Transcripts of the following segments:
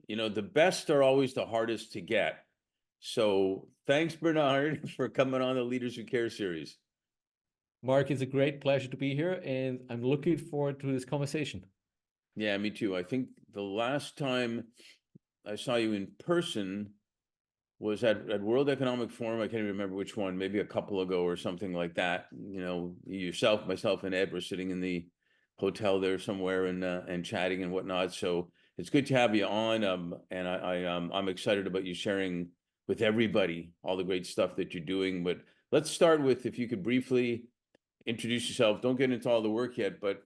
The best are always the hardest to get. So thanks, Bernhard, for coming on the Leaders Who Care series. Mark, it's a great pleasure to be here, and I'm looking forward to this conversation. Yeah, me too. I think the last time I saw you in person was at World Economic Forum. I can't even remember which one, maybe a couple ago or something like that. Yourself, myself, and Ed were sitting in the hotel there somewhere and chatting and whatnot. So it's good to have you on. And I'm excited about you sharing with everybody all the great stuff that you're doing. But let's start with, if you could briefly introduce yourself. Don't get into all the work yet, but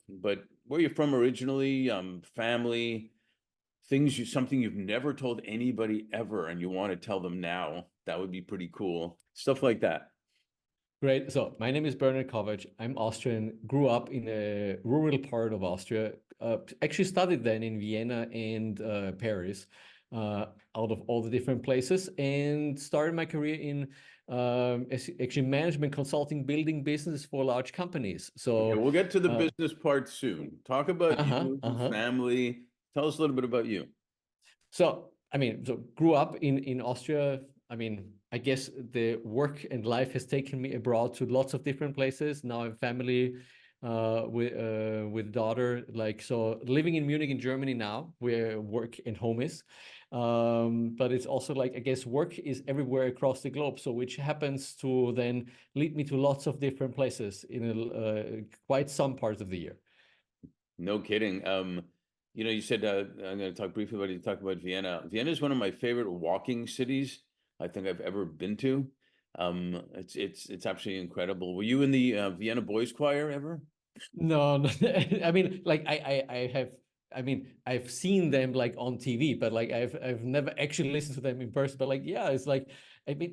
where you're from originally, family, something you've never told anybody ever and you want to tell them now. That would be pretty cool. Stuff like that. Great. So my name is Bernhard Kowatsch. I'm Austrian, grew up in a rural part of Austria, actually studied then in Vienna and Paris, out of all the different places, and started my career in actually management consulting, building business for large companies. So okay, we'll get to the business part soon. Talk about you, family. Tell us a little bit about you. So, grew up in Austria. I guess the work and life has taken me abroad to lots of different places. Now I'm family with daughter. So living in Munich in Germany now, where work and home is. But it's also I guess work is everywhere across the globe. So which happens to then lead me to lots of different places in quite some parts of the year. No kidding. You said I'm going to talk briefly about you. Talk about Vienna. Vienna is one of my favorite walking cities I think I've ever been to. It's absolutely incredible. Were you in the Vienna Boys Choir ever? No. I've seen them on TV, but I've never actually listened to them in person. But yeah, it's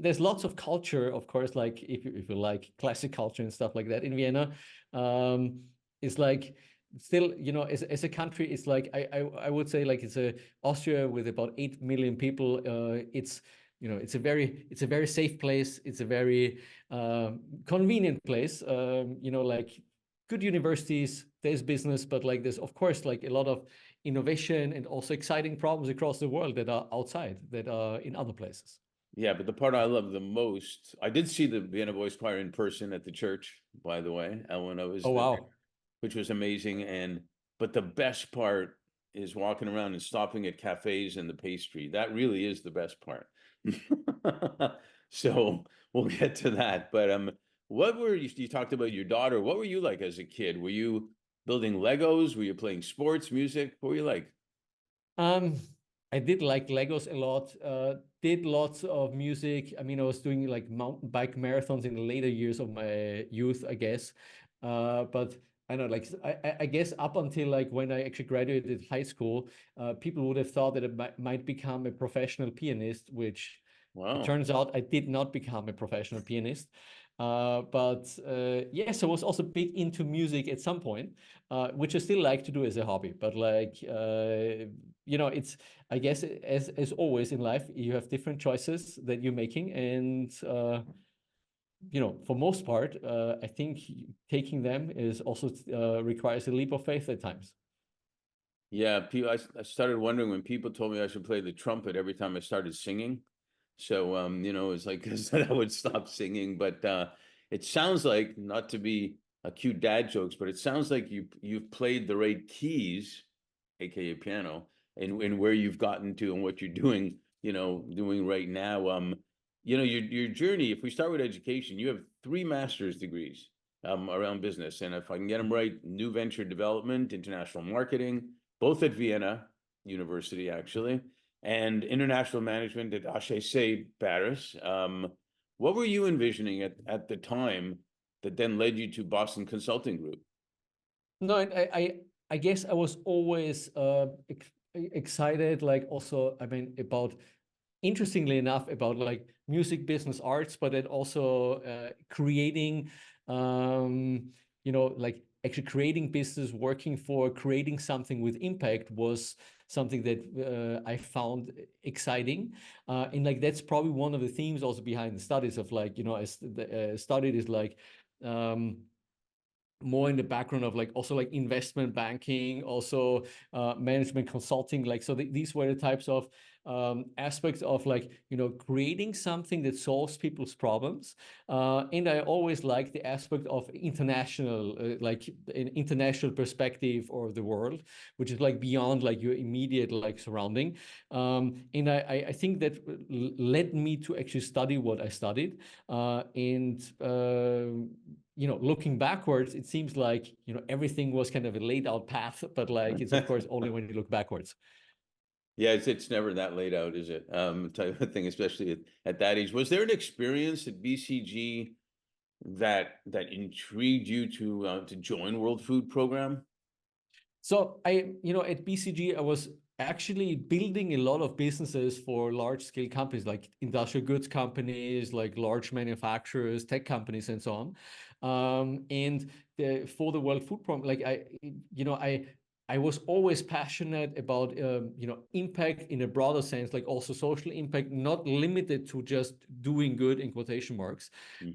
there's lots of culture, of course. If you like classic culture and stuff like that in Vienna, it's still, as a country, it's I would say it's a Austria with about 8 million people. It's a very safe place. It's a very convenient place. Good universities, there's business, but there's of course a lot of innovation and also exciting problems across the world that are outside, that are in other places. Yeah, but the part I love the most, I did see the Vienna Boys Choir in person at the church, by the way, when I was Oh, there, wow. which was amazing. But the best part is walking around and stopping at cafes and the pastry. That really is the best part. So we'll get to that. But what were you talked about your daughter? What were you like as a kid? Were you building Legos? Were you playing sports, music? What were you like? I did like Legos a lot, did lots of music. I was doing mountain bike marathons in the later years of my youth, I guess. But I know, I guess up until when I actually graduated high school, people would have thought that I might become a professional pianist, which Wow. it turns out I did not become a professional pianist. Yes, I was also big into music at some point, which I still like to do as a hobby. But it's, I guess, as always in life, you have different choices that you're making, and for most part, I think taking them is also requires a leap of faith at times. Yeah, I started wondering when people told me I should play the trumpet every time I started singing. So it's because I would stop singing. But it sounds like, not to be a cute dad jokes, but it sounds like you've played the right keys, aka piano, and where you've gotten to and what you're doing right now. Your journey, if we start with education, you have 3 master's degrees around business. And if I can get them right, new venture development, international marketing, both at Vienna University, actually, and international management at HEC Paris. What were you envisioning at the time that then led you to Boston Consulting Group? No, I guess I was always excited, also, about, interestingly enough, about music, business, arts, but then also creating, actually creating business, working for creating something with impact was something that I found exciting. And that's probably one of the themes also behind the studies of I studied is more in the background of like also like investment banking, also management consulting. Like, so these were the types of aspects of like, you know, creating something that solves people's problems. And I always like the aspect of international, like an international perspective of the world, which is like beyond like your immediate like surrounding. And I think that led me to actually study what I studied. And you know, looking backwards, it seems like, you know, everything was kind of a laid out path, but like it's of course only when you look backwards. Yeah, it's never that laid out, is it? Type of thing, especially at that age. Was there an experience at BCG that intrigued you to join World Food Program? So I, you know, at BCG, I was actually building a lot of businesses for large scale companies like industrial goods companies, like large manufacturers, tech companies, and so on. And for the World Food Program, like you know, I was always passionate about, you know, impact in a broader sense, like also social impact, not limited to just doing good in quotation marks, Hmm.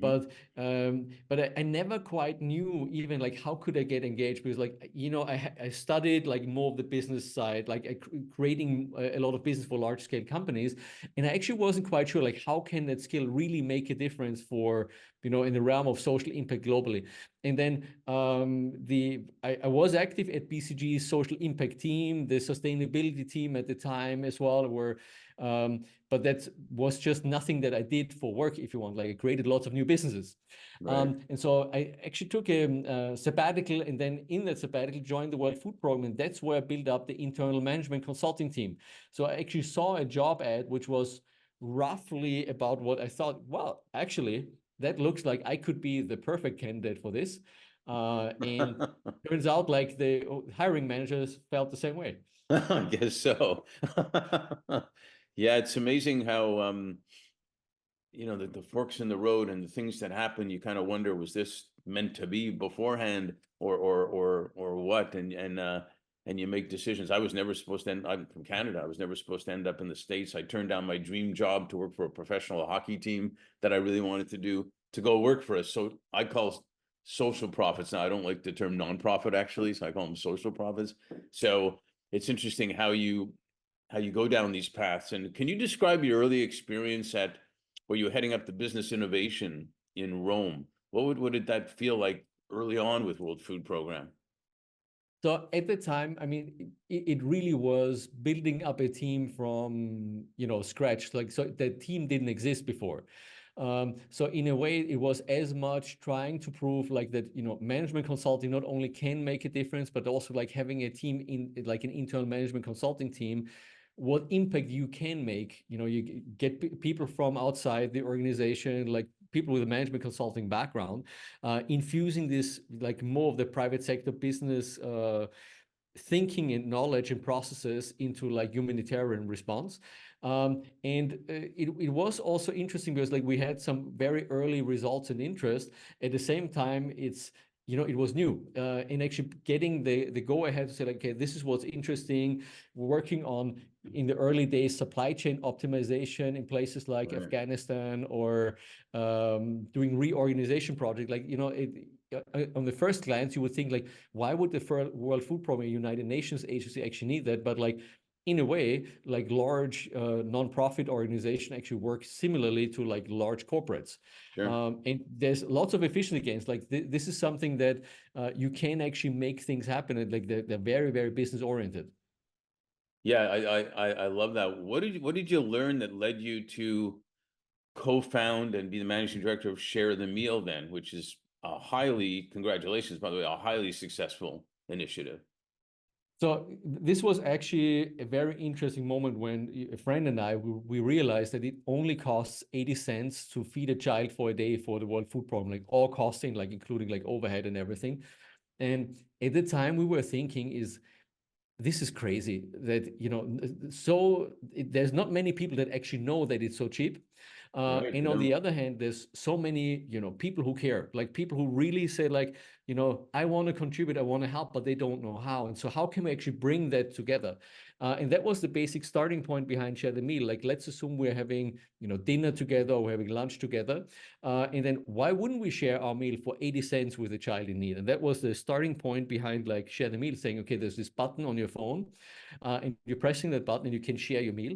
but I never quite knew even like how could I get engaged, because like, you know, I studied like more of the business side, like creating a lot of business for large scale companies, and I actually wasn't quite sure like how can that skill really make a difference for, you know, in the realm of social impact globally. And then I was active at BCG's social impact team, the sustainability team at the time as well, where but that was just nothing that I did for work, if you want. Like I created lots of new businesses. Right. And so I actually took a sabbatical, and then in that sabbatical joined the World Food Program. And that's where I built up the internal management consulting team. So I actually saw a job ad, which was roughly about what I thought, well, actually, that looks like I could be the perfect candidate for this. And turns out like the hiring managers felt the same way. I guess so. Yeah, it's amazing how the forks in the road and the things that happen, you kind of wonder, was this meant to be beforehand or what? And you make decisions. I was never supposed to I'm from Canada. I was never supposed to end up in the States. I turned down my dream job to work for a professional hockey team that I really wanted to do, to go work for us. So I call social profits now. I don't like the term nonprofit actually, so I call them social profits. So it's interesting how you go down these paths. And can you describe your early experience at where you were heading up the business innovation in Rome? What did that feel like early on with World Food Program? So at the time, I mean, it really was building up a team from, you know, scratch. Like, so the team didn't exist before. So in a way, it was as much trying to prove like that, you know, management consulting not only can make a difference, but also like having a team in like an internal management consulting team, what impact you can make. You know, you get people from outside the organization, like people with a management consulting background, infusing this like more of the private sector business thinking and knowledge and processes into like humanitarian response. And it was also interesting because like we had some very early results and interest. At the same time, it's, you know, it was new, and actually getting the go ahead to say like, okay, this is what's interesting. Working on in the early days supply chain optimization in places like Right. Afghanistan, or doing reorganization project. Like, you know, on the first glance, you would think like, why would the World Food Program, United Nations agency, actually need that? But like, in a way, like large nonprofit organization actually work similarly to like large corporates. Sure. And there's lots of efficiency gains. Like this is something that you can actually make things happen. And like they're very, very business oriented. Yeah, I love that. What did you learn that led you to co-found and be the managing director of Share the Meal then, which is a highly, congratulations, by the way, a highly successful initiative. So this was actually a very interesting moment when a friend and I, we realized that it only costs 80 cents to feed a child for a day for the World Food Program, like all costing, like including like overhead and everything. And at the time we were thinking is, this is crazy that, you know, there's not many people that actually know that it's so cheap. Right. And on the other hand, there's so many, people who care, like people who really say like, I want to contribute, I want to help, but they don't know how. And so how can we actually bring that together? And that was the basic starting point behind Share the Meal. Like, let's assume we're having, dinner together or we're having lunch together. And then why wouldn't we share our meal for 80 cents with a child in need? And that was the starting point behind like Share the Meal, saying, okay, there's this button on your phone, and you're pressing that button and you can share your meal.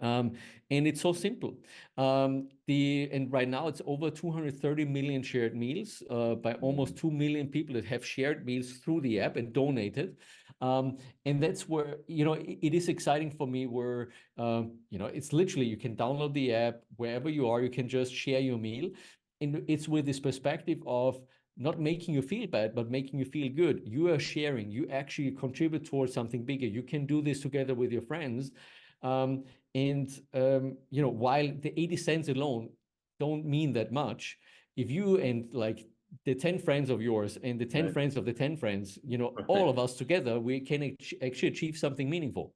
And it's so simple. And right now it's over 230 million shared meals by almost 2 million people that have shared meals through the app and donated. And that's where, it is exciting for me where, it's literally, you can download the app wherever you are, you can just share your meal. And it's with this perspective of not making you feel bad, but making you feel good. You are sharing, you actually contribute towards something bigger. You can do this together with your friends. While the 80 cents alone don't mean that much, if you and like the 10 friends of yours and the 10 Right. friends of the 10 friends, all Right. of us together, we can actually achieve something meaningful.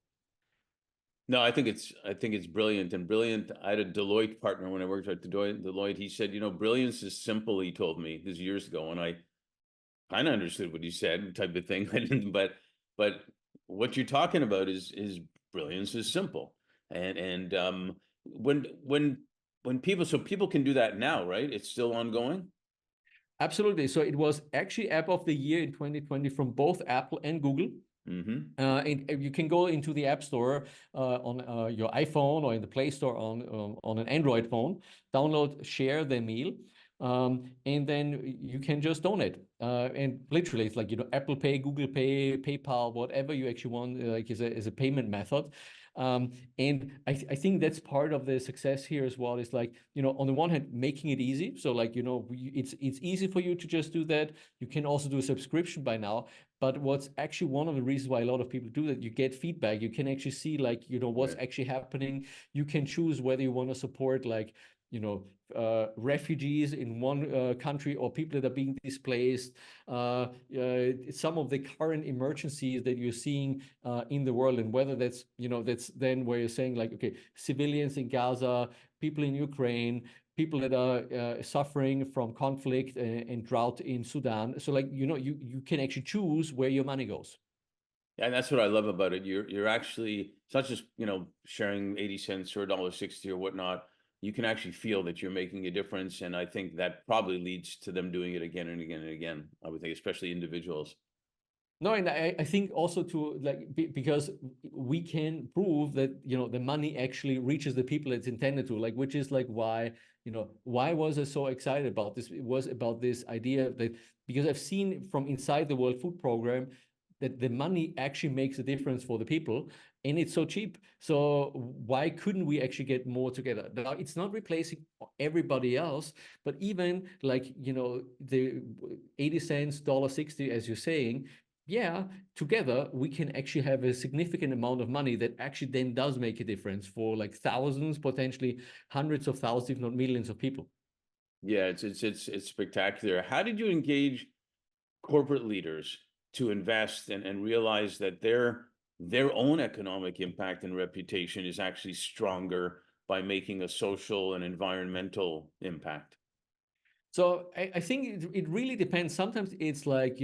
No, I think it's brilliant and brilliant. I had a Deloitte partner when I worked at Deloitte. He said, brilliance is simple, he told me this years ago. And I kind of understood what he said, type of thing. But what you're talking about is brilliance is simple. And when people can do that now, right? It's still ongoing. Absolutely. So it was actually App of the Year in 2020 from both Apple and Google. Mm-hmm. And you can go into the App Store on your iPhone or in the Play Store on an Android phone, download Share the Meal, and then you can just donate. And literally, it's like Apple Pay, Google Pay, PayPal, whatever you actually want, like as a payment method. And I think that's part of the success here as well. Is like on the one hand, making it easy. So like it's easy for you to just do that. You can also do a subscription by now. But what's actually one of the reasons why a lot of people do that, you get feedback. You can actually see like, what's Right. actually happening. You can choose whether you want to support like, refugees in one country or people that are being displaced. Some of the current emergencies that you're seeing in the world, and whether that's then where you're saying like, okay, civilians in Gaza, people in Ukraine, people that are suffering from conflict and drought in Sudan. So like, you can actually choose where your money goes. And that's what I love about it. You're actually, it's not just, sharing 80 cents or $1.60 or whatnot. You can actually feel that you're making a difference. And I think that probably leads to them doing it again and again and again. I would think, especially individuals. No, and I think also to like because we can prove that the money actually reaches the people it's intended to, like, which is like why was I so excited about this? It was about this idea that because I've seen from inside the World Food Program that the money actually makes a difference for the people, and it's so cheap. So why couldn't we actually get more together? Now it's not replacing everybody else, but even like the 80 cents, $1.60, as you're saying, yeah, together we can actually have a significant amount of money that actually then does make a difference for like thousands, potentially hundreds of thousands, if not millions of people. Yeah, it's spectacular. How did you engage corporate leaders to invest and realize that their own economic impact and reputation is actually stronger by making a social and environmental impact? So I think it really depends. Sometimes it's like,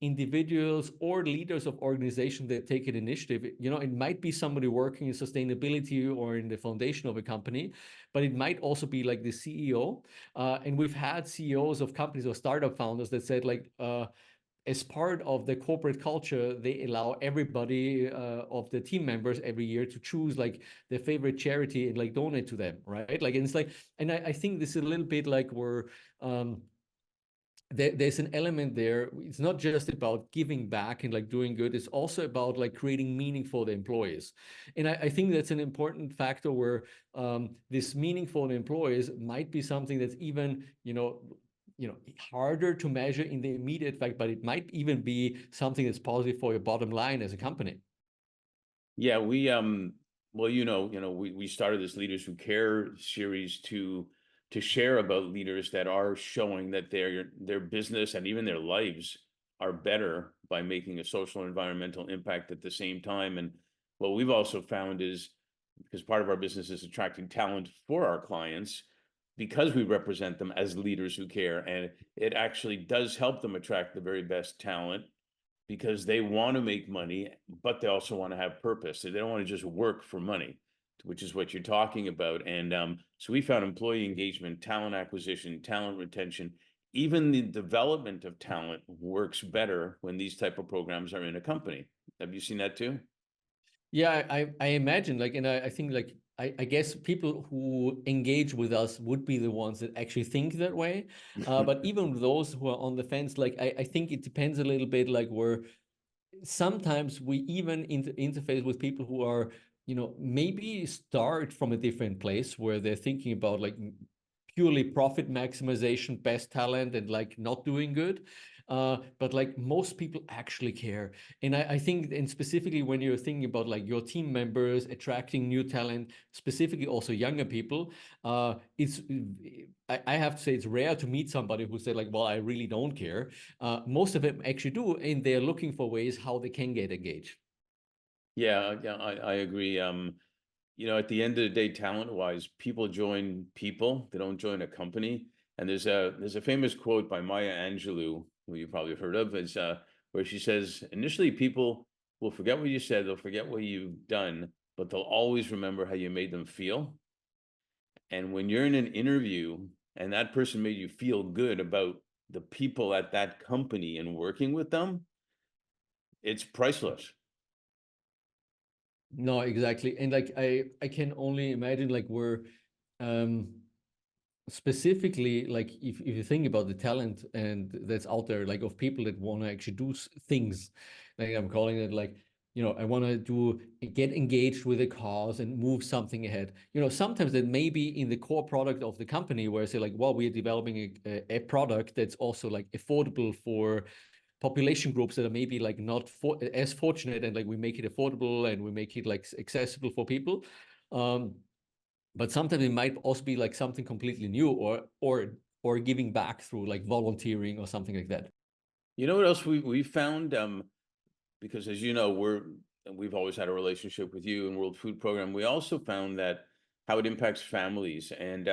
individuals or leaders of organization that take an initiative. It might be somebody working in sustainability or in the foundation of a company, but it might also be like the CEO. And we've had CEOs of companies or startup founders that said like, as part of the corporate culture, they allow everybody of the team members every year to choose like their favorite charity and like donate to them, right? Like, and it's like, and I think this is a little bit like where there's an element there. It's not just about giving back and like doing good. It's also about like creating meaning for the employees. And I think that's an important factor where this meaning for the employees might be something that's even, harder to measure in the immediate fact, but it might even be something that's positive for your bottom line as a company. Yeah, well, we started this Leaders Who Care series to share about leaders that are showing that their business and even their lives are better by making a social and environmental impact at the same time. And what we've also found is because part of our business is attracting talent for our clients because we represent them as leaders who care. And it actually does help them attract the very best talent because they want to make money, but they also want to have purpose. So they don't want to just work for money, which is what you're talking about. And so we found employee engagement, talent acquisition, talent retention, even the development of talent works better when these type of programs are in a company. Have you seen that too? Yeah, I imagine like, and I think like, I guess people who engage with us would be the ones that actually think that way. But even those who are on the fence, like I think it depends a little bit, like where sometimes we even interface with people who are, maybe start from a different place where they're thinking about like purely profit maximization, best talent, and like not doing good. But like most people actually care. And I think, and specifically when you're thinking about like your team members, attracting new talent, specifically also younger people, I have to say it's rare to meet somebody who said like, well, I really don't care. Most of them actually do, and they're looking for ways how they can get engaged. Yeah, I agree. At the end of the day, talent-wise, people join people, they don't join a company. And there's a famous quote by Maya Angelou, who you probably heard of, is where she says, initially people will forget what you said, they'll forget what you've done, but they'll always remember how you made them feel. And when you're in an interview and that person made you feel good about the people at that company and working with them, it's priceless. No, exactly. And like I can only imagine like we're um specifically like if you think about the talent and that's out there like of people that want to actually do things, like I'm calling it like, I want to do get engaged with a cause and move something ahead. Sometimes that may be in the core product of the company where I say like, well, we're developing a product that's also like affordable for population groups that are maybe like not as fortunate, and like we make it affordable and we make it like accessible for people. But sometimes it might also be like something completely new, or giving back through like volunteering or something like that. You know what else we found? Because as you know, we've always had a relationship with you and World Food Program. We also found that how it impacts families. And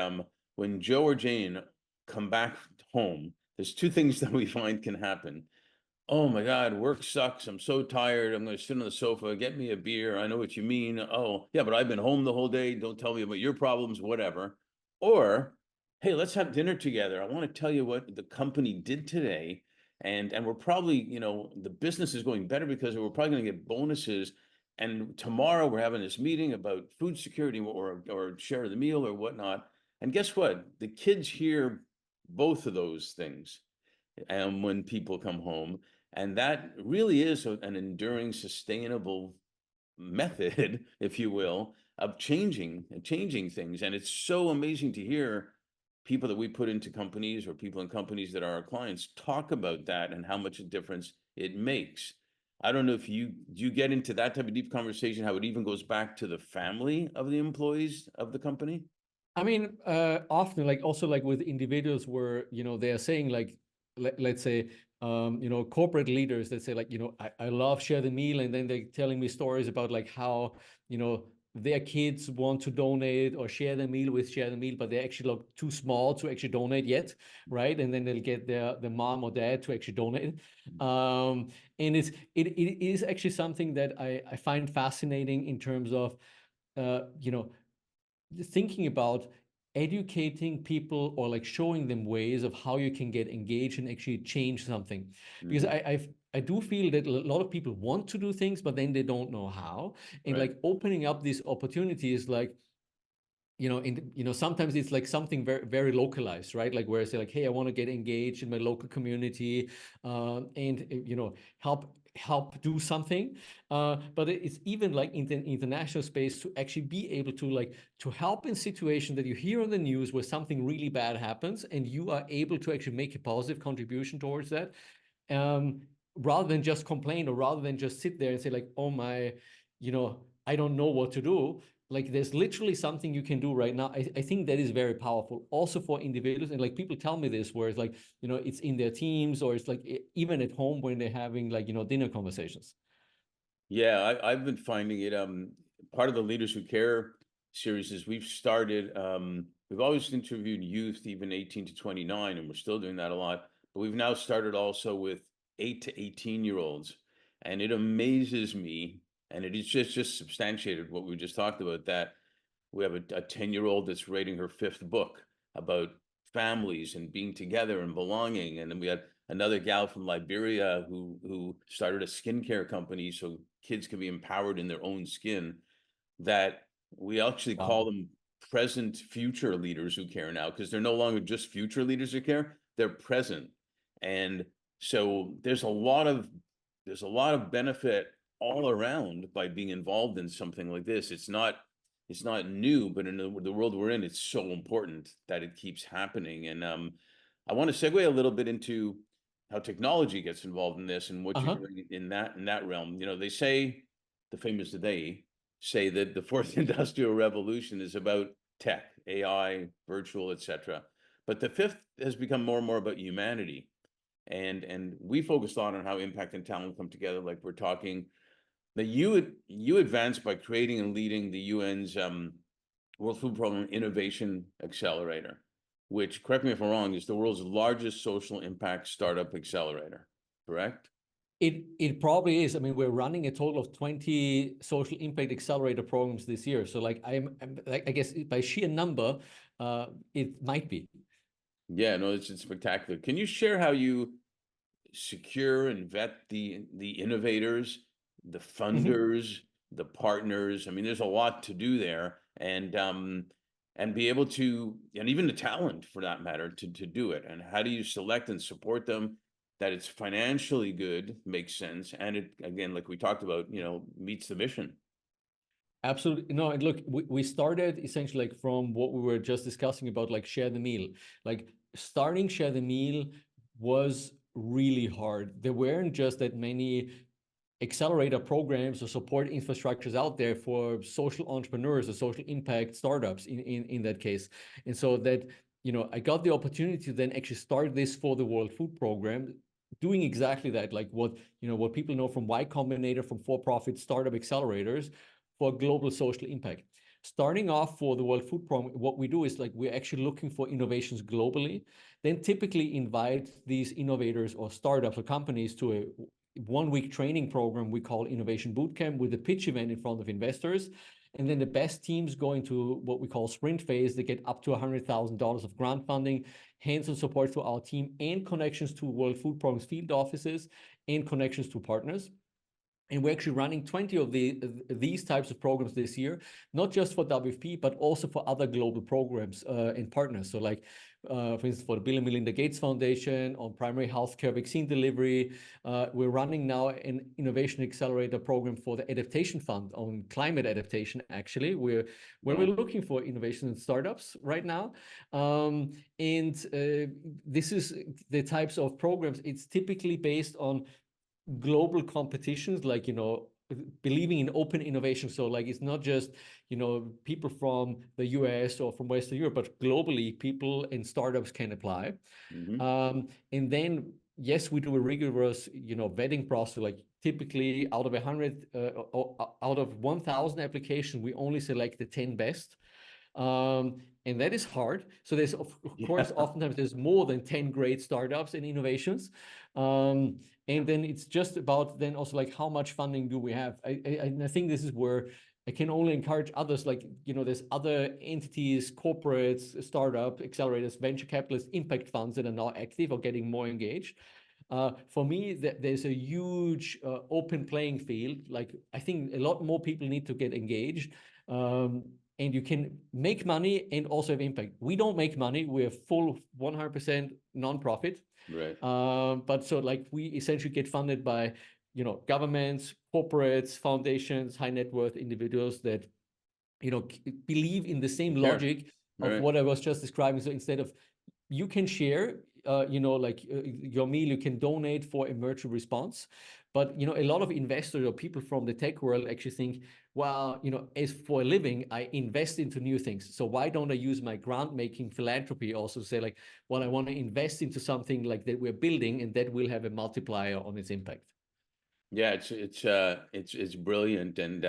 when Joe or Jane come back home, there's two things that we find can happen. Oh my God, work sucks. I'm so tired. I'm going to sit on the sofa. Get me a beer. I know what you mean. Oh, yeah, but I've been home the whole day. Don't tell me about your problems, whatever. Or, hey, let's have dinner together. I want to tell you what the company did today. And we're probably, the business is going better because we're probably going to get bonuses. And tomorrow we're having this meeting about food security or share the meal or whatnot. And guess what? The kids hear both of those things when people come home. And that really is an enduring, sustainable method, if you will, of changing things. And it's so amazing to hear people that we put into companies or people in companies that are our clients talk about that and how much a difference it makes. I don't know if you get into that type of deep conversation, how it even goes back to the family of the employees of the company. I mean, often like also like with individuals where, they are saying like, let's say, corporate leaders that say like, I love share the meal. And then they're telling me stories about like how, their kids want to donate or share the meal with share the meal, but they actually look too small to actually donate yet. Right. And then they'll get the mom or dad to actually donate. And it is actually something that I find fascinating in terms of, thinking about educating people or like showing them ways of how you can get engaged and actually change something, because Mhm. I do feel that a lot of people want to do things but then they don't know how, and Right. like opening up these opportunities like, sometimes it's like something very very localized, right? Like where I say like, hey, I want to get engaged in my local community, and help do something, but it's even like in the international space to actually be able to like to help in situations that you hear on the news where something really bad happens and you are able to actually make a positive contribution towards that, um, rather than just complain or rather than just sit there and say like, oh my, I don't know what to do. Like there's literally something you can do right now. I think that is very powerful also for individuals. And like people tell me this where it's like, it's in their teams or it's like even at home when they're having like, dinner conversations. Yeah, I've been finding it. part of the Leaders Who Care series is we've started, we've always interviewed youth, even 18 to 29, and we're still doing that a lot. But we've now started also with 8 to 18-year-olds. And it amazes me, and it is just substantiated what we just talked about, that we have a 10-year-old that's writing her 5th book about families and being together and belonging. And then we had another gal from Liberia who started a skincare company so kids can be empowered in their own skin, that we actually Wow. call them present future leaders who care now, because they're no longer just future leaders who care, they're present. And so there's a lot of benefit all around by being involved in something like this. It's not new, but in the world we're in, it's so important that it keeps happening. And I want to segue a little bit into how technology gets involved in this and what you're doing in that realm. You know, they say, they say that the fourth industrial revolution is about tech, AI, virtual, etc. But the fifth has become more and more about humanity. And we focused on how impact and talent come together, like we're talking. That you advanced by creating and leading the UN's World Food Program Innovation Accelerator, which, correct me if I'm wrong, is the world's largest social impact startup accelerator, correct? It probably is. I mean, we're running a total of 20 social impact accelerator programs this year. So like I'm like, I guess by sheer number, it might be. Yeah, no, it's spectacular. Can you share how you secure and vet the innovators, the funders, the partners? I mean, there's a lot to do there, and be able to, and even the talent for that matter, to do it. And how do you select and support them, that it's financially good, makes sense, and it, again, like we talked about, you know, meets the mission? Absolutely. No, and look, we started essentially like from what we were just discussing about, like share the meal. Like starting share the meal was really hard. There weren't just that many accelerator programs or support infrastructures out there for social entrepreneurs or social impact startups in that case. And so that, you know, I got the opportunity to then actually start this for the World Food Program, doing exactly that, like what, you know, what people know from Y Combinator, from for-profit startup accelerators for global social impact. Starting off for the World Food Program, what we do is like we're actually looking for innovations globally, then typically invite these innovators or startups or companies to a 1-week training program we call Innovation Bootcamp, with a pitch event in front of investors. And then the best teams go into what we call sprint phase. They get up to $100,000 of grant funding, hands-on support to our team, and connections to World Food Program's field offices, and connections to partners. And we're actually running 20 of these types of programs this year, not just for WFP, but also for other global programs and partners. So like, for instance, for the Bill and Melinda Gates Foundation on primary healthcare vaccine delivery. We're running now an innovation accelerator program for the Adaptation Fund on climate adaptation, actually, where we're looking for innovation and startups right now. This is the types of programs. It's typically based on global competitions, like, you know, believing in open innovation. So like, it's not just, you know, people from the US or from Western Europe, but globally people and startups can apply. And then, yes, we do a rigorous, you know, vetting process. Like typically out of 100, out of 1,000 applications, we only select the 10 best. And that is hard. So there's, of course, oftentimes there's more than 10 great startups and innovations. And then it's just about then also like how much funding do we have? I think this is where I can only encourage others, like, you know, there's other entities, corporates, startup accelerators, venture capitalists, impact funds that are now active or getting more engaged. For me, there's a huge open playing field. Like, I think a lot more people need to get engaged. And you can make money and also have impact. We don't make money. We're full 100% nonprofit. Right. But so like we essentially get funded by, you know, governments, corporates, foundations, high net worth individuals that, you know, believe in the same logic of what I was just describing. So instead of, you can share, you know, like your meal, you can donate for emergency response. But, you know, a lot of investors or people from the tech world actually think, well, you know, as for a living, I invest into new things. So why don't I use my grant-making philanthropy also to say like, well, I want to invest into something like that we're building, and that will have a multiplier on its impact. Yeah, it's brilliant. And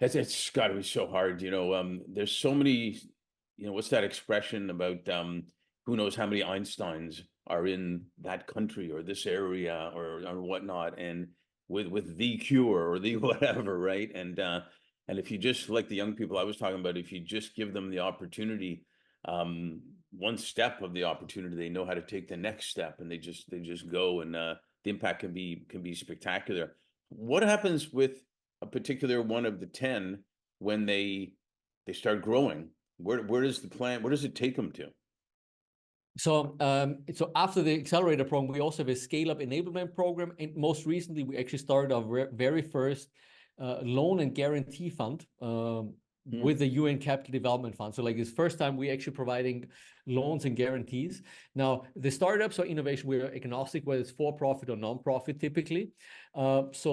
It's got to be so hard, there's so many, what's that expression about who knows how many Einsteins are in that country or this area or whatnot, and with the cure or the whatever, right? And if you just, like the young people I was talking about, if you just give them the opportunity, one step of the opportunity, they know how to take the next step, and they just go, and the impact can be spectacular. What happens with a particular one of the 10 when they start growing? Where does the plan, where does it take them to? So after the Accelerator program, we also have a scale-up enablement program, and most recently, we actually started our very first loan and guarantee fund with the UN Capital Development Fund. So like it's first time we actually providing loans and guarantees. Now, the startups or innovation, we're agnostic whether it's for-profit or non-profit typically. If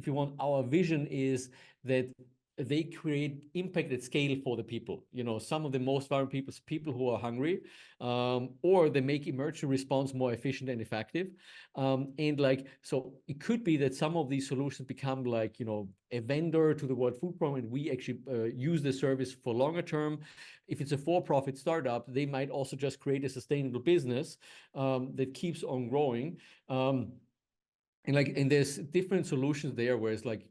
you want, our vision is that they create impact at scale for the people. Some of the most vulnerable people who are hungry, or they make emergency response more efficient and effective. So it could be that some of these solutions become like, a vendor to the World Food Program, and we actually use the service for longer term. If it's a for-profit startup, they might also just create a sustainable business that keeps on growing. And there's different solutions there, where it's like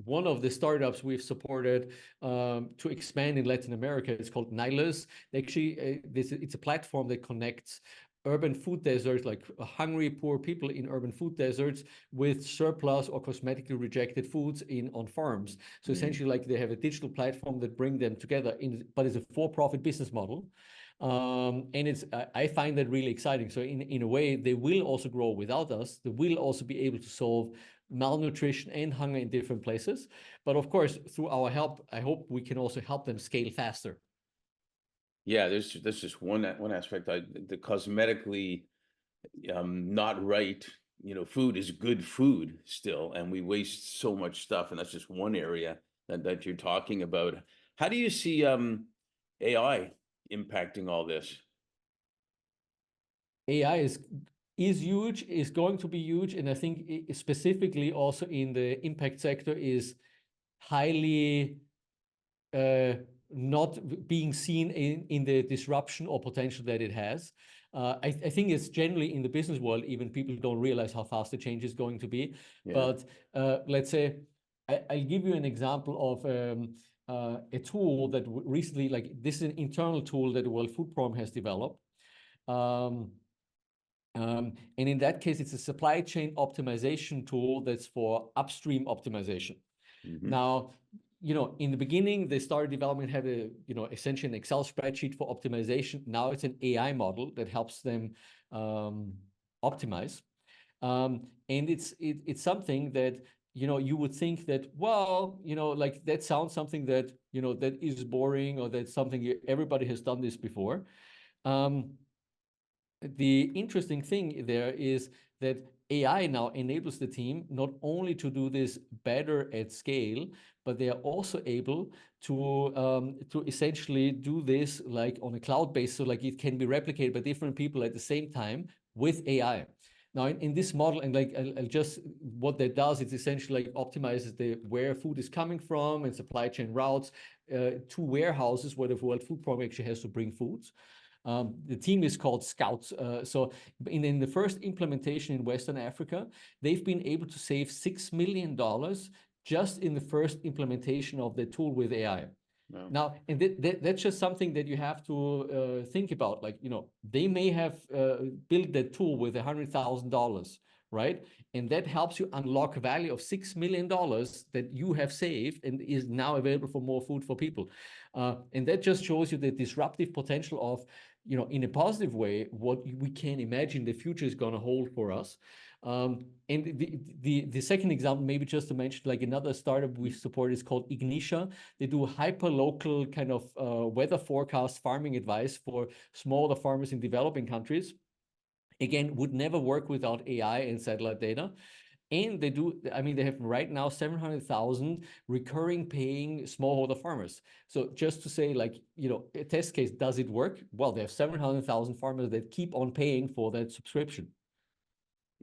one of the startups we've supported to expand in Latin America is called Nilus. Actually, it's a platform that connects urban food deserts, like hungry, poor people in urban food deserts, with surplus or cosmetically rejected foods on farms. So essentially, like they have a digital platform that bring them together, but it's a for-profit business model. And I find that really exciting. So in a way, they will also grow without us. They will also be able to solve malnutrition and hunger in different places. But of course, through our help, I hope we can also help them scale faster. Yeah, there's just one aspect. The cosmetically not right, food is good food still, and we waste so much stuff, and that's just one area that you're talking about. How do you see AI impacting all this? AI is huge, is going to be huge, and I think specifically also in the impact sector is highly not being seen in the disruption or potential that it has. I think it's generally in the business world, even people don't realize how fast the change is going to be. Yeah. But let's say, I'll give you an example of a tool that recently, like this is an internal tool that the World Food Program has developed. And in that case, it's a supply chain optimization tool that's for upstream optimization. Now, in the beginning, they started development, had essentially an Excel spreadsheet for optimization. Now it's an AI model that helps them optimize. And it's something that, you would think that, well, like that sounds something that, that is boring, or that's something everybody has done this before. The interesting thing there is that AI now enables the team not only to do this better at scale, but they are also able to essentially do this like on a cloud base, so like it can be replicated by different people at the same time with AI. Now, in this model, and like I'll just, what that does, it's essentially like optimizes where food is coming from and supply chain routes to warehouses where the World Food Program actually has to bring foods. The team is called Scouts. So in the first implementation in Western Africa, they've been able to save $6 million just in the first implementation of the tool with AI. Wow. Now, and that's just something that you have to think about. Like, they may have built that tool with $100,000, right? And that helps you unlock a value of $6 million that you have saved and is now available for more food for people. And that just shows you the disruptive potential of, in a positive way, what we can imagine the future is going to hold for us. And the second example, maybe just to mention, like another startup we support is called Ignitia. They do hyper-local kind of weather forecast farming advice for smaller farmers in developing countries. Again, would never work without AI and satellite data. And they have right now 700,000 recurring paying smallholder farmers. So just to say, like, a test case, does it work? Well, they have 700,000 farmers that keep on paying for that subscription.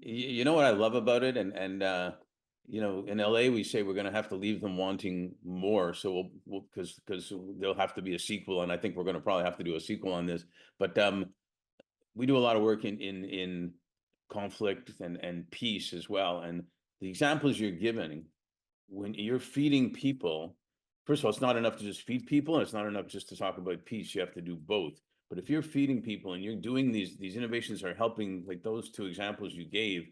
You know what I love about it, and you know, in LA, we say we're going to have to leave them wanting more. So because there'll have to be a sequel, and I think we're going to probably have to do a sequel on this. But we do a lot of work in conflict and peace as well. And the examples you're giving, when you're feeding people, first of all, it's not enough to just feed people, and it's not enough just to talk about peace. You have to do both. But if you're feeding people and you're doing these innovations are helping, like those two examples you gave,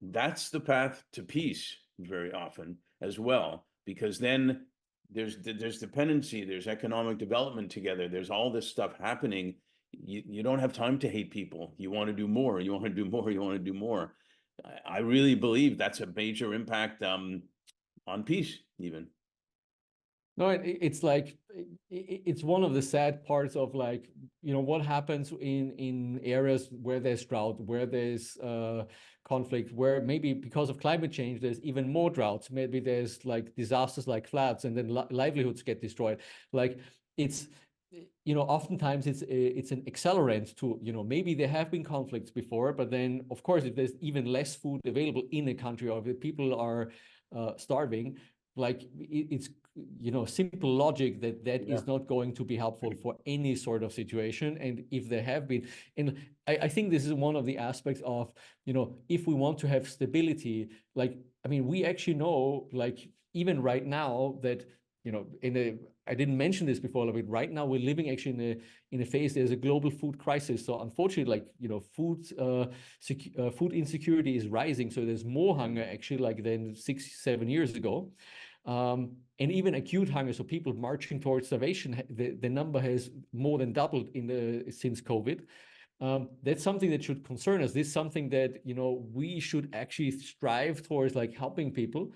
that's the path to peace very often as well, because then there's dependency, there's economic development together, there's all this stuff happening. You don't have time to hate people. You want to do more, you want to do more, you want to do more. I really believe that's a major impact on peace even. No, it's like it's one of the sad parts of, like, you know, what happens in areas where there's drought, where there's conflict, where maybe because of climate change there's even more droughts. Maybe there's like disasters like floods, and then livelihoods get destroyed. Like, it's, you know, oftentimes it's an accelerant to, you know, maybe there have been conflicts before, but then of course if there's even less food available in a country, or if people are starving, like it's, you know, simple logic that Yeah. is not going to be helpful for any sort of situation. And if there have been, and I think this is one of the aspects of, you know, if we want to have stability, like, I mean, we actually know, like, even right now that, you know, I didn't mention this before, but right now we're living actually in a phase, there's a global food crisis. So unfortunately, like, you know, food insecurity is rising. So there's more hunger actually like than 6-7 years ago. And even acute hunger, so people marching towards starvation, the number has more than doubled since COVID. That's something that should concern us. This is something that, you know, we should actually strive towards, like helping people,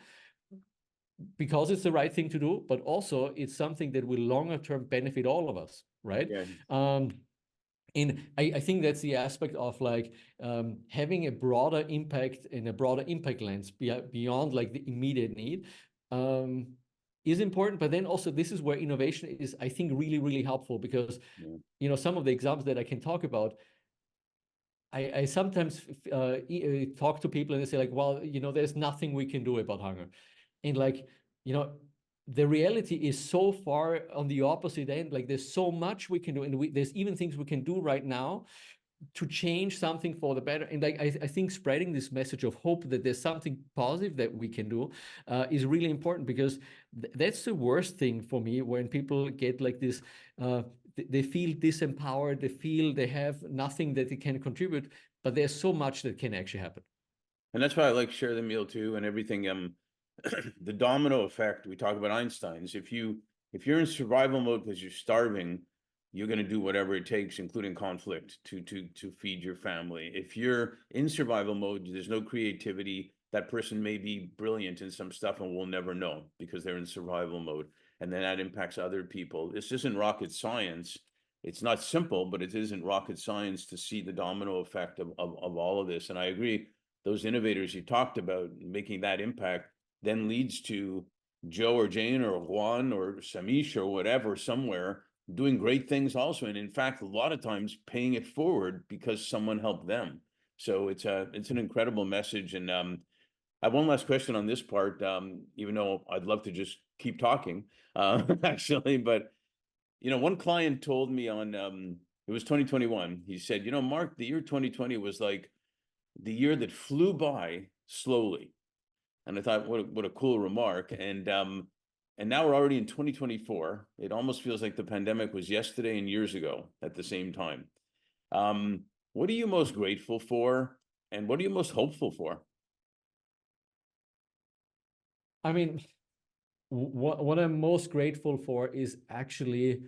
because it's the right thing to do, but also it's something that will longer term benefit all of us, right? Yeah. And I think that's the aspect of, like, having a broader impact and a broader impact lens beyond like the immediate need is important. But then also this is where innovation is, I think, really, really helpful, because, you know, some of the examples that I can talk about, I sometimes talk to people and they say like, well, you know, there's nothing we can do about hunger. And like, you know, the reality is so far on the opposite end. Like, there's so much we can do, and there's even things we can do right now to change something for the better. And like, I think spreading this message of hope that there's something positive that we can do is really important, because that's the worst thing for me, when people get like this, they feel disempowered, they feel they have nothing that they can contribute, but there's so much that can actually happen. And that's why I like Share the Meal too, and everything. The domino effect, we talk about Einstein's. If you're in survival mode because you're starving, you're going to do whatever it takes, including conflict, to feed your family. If you're in survival mode, there's no creativity. That person may be brilliant in some stuff and we'll never know because they're in survival mode. And then that impacts other people. This isn't rocket science. It's not simple, but it isn't rocket science to see the domino effect of all of this. And I agree, those innovators you talked about making that impact then leads to Joe or Jane or Juan or Samish or whatever somewhere doing great things also. And in fact, a lot of times paying it forward because someone helped them. So it's an incredible message. And I have one last question on this part, even though I'd love to just keep talking, actually. But, you know, one client told me on, it was 2021. He said, you know, Mark, the year 2020 was like the year that flew by slowly. And I thought, what a cool remark. And now we're already in 2024. It almost feels like the pandemic was yesterday and years ago at the same time. What are you most grateful for, and what are you most hopeful for? I mean, what I'm most grateful for is actually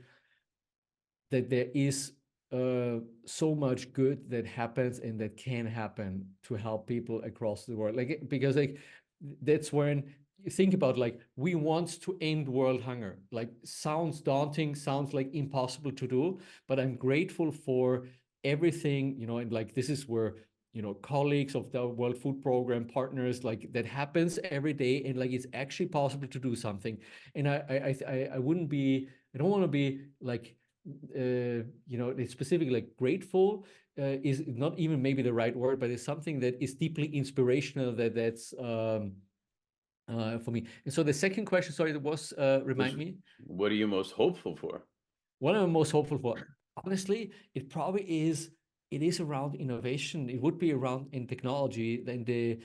that there is so much good that happens and that can happen to help people across the world. Like, because like that's when you think about, like, we want to end world hunger. Like, sounds daunting, sounds like impossible to do, but I'm grateful for everything, you know, and like this is where, you know, colleagues of the World Food Program, partners, like that happens every day, and like it's actually possible to do something. And I wouldn't be, I don't want to be like, you know, it's specifically like grateful is not even maybe the right word, but it's something that is deeply inspirational. That's for me. And so the second question, sorry, that was Was remind me. what are you most hopeful for? What I'm most hopeful for, honestly, it probably is. It is around innovation. It would be around in technology and the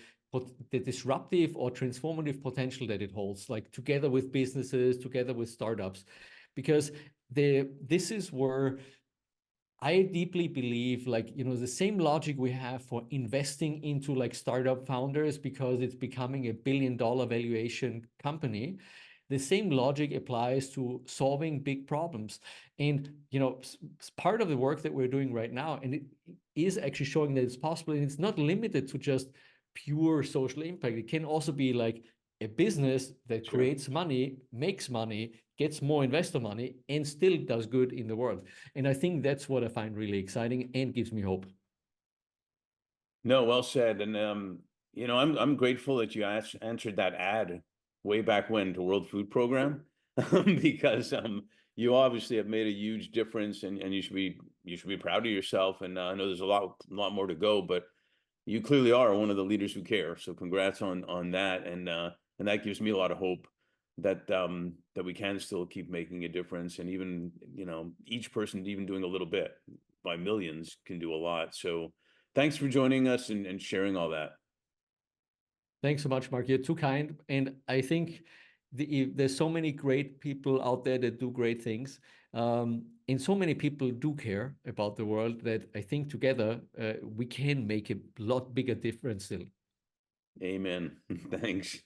disruptive or transformative potential that it holds, like together with businesses, together with startups, because this is where I deeply believe, like, you know, the same logic we have for investing into like startup founders because it's becoming a billion-dollar valuation company. The same logic applies to solving big problems. And, you know, part of the work that we're doing right now, and it is actually showing that it's possible, and it's not limited to just pure social impact. It can also be like a business that Sure. creates money, makes money, gets more investor money, and still does good in the world. And I think that's what I find really exciting and gives me hope. No, well said. And you know, I'm grateful that you answered that ad way back when to World Food Program because you obviously have made a huge difference, and you should be proud of yourself. And I know there's a lot more to go, but you clearly are one of the leaders who care. So congrats on that, and that gives me a lot of hope that that we can still keep making a difference, and even, you know, each person even doing a little bit by millions can do a lot. So thanks for joining us and sharing all that. Thanks so much, Mark. You're too kind. And I think there's so many great people out there that do great things. And so many people do care about the world that I think together we can make a lot bigger difference still. Amen. Thanks.